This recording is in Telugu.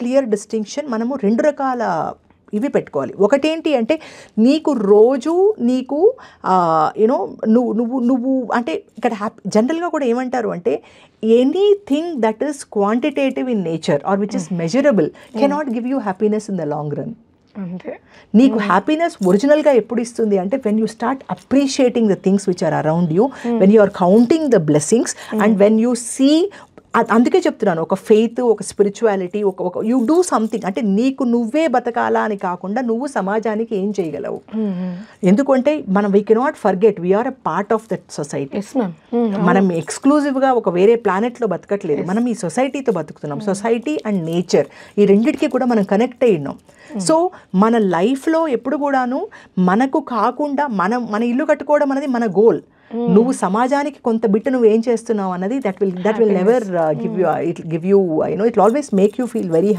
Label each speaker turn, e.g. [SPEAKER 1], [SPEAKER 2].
[SPEAKER 1] Clear distinction. మనము 2 రకాల ఇవి పెట్టుకోవాలి. ఒకటేంటి అంటే నీకు రోజు నీకు యూనో నువ్వు అంటే ఇక్కడ జనరల్గా కూడా ఏమంటారు అంటే anything that is quantitative in nature or which is measurable cannot give you happiness in the long run.
[SPEAKER 2] అంటే
[SPEAKER 1] నీకు హ్యాపీనెస్ ఒరిజినల్గా ఎప్పుడు ఇస్తుంది అంటే when you start appreciating the things which are around you, when you are counting the blessings and when you see. అందుకే చెప్తున్నాను, ఒక ఫెయిత్, ఒక స్పిరిచువాలిటీ, ఒక యూ డూ సంథింగ్. అంటే నీకు నువ్వే బతకాలా అని కాకుండా నువ్వు సమాజానికి ఏం చేయగలవు. ఎందుకంటే మనం we cannot forget we are a part of that society. మనం ఎక్స్క్లూజివ్గా ఒక వేరే ప్లానెట్లో బతకట్లేదు, మనం ఈ సొసైటీతో బతుకుతున్నాం. సొసైటీ అండ్ నేచర్ ఈ రెండింటికి కూడా మనం కనెక్ట్ అయి ఉన్నాం. సో మన లైఫ్లో ఎప్పుడు కూడాను మనకు కాకుండా మన ఇల్లు కట్టుకోవడం అనేది మన గోల్. నువ్వు సమాజానికి కొంత బిట్ నువ్వు ఏం చేస్తున్నావు అన్నది that will never give you, it always make you feel very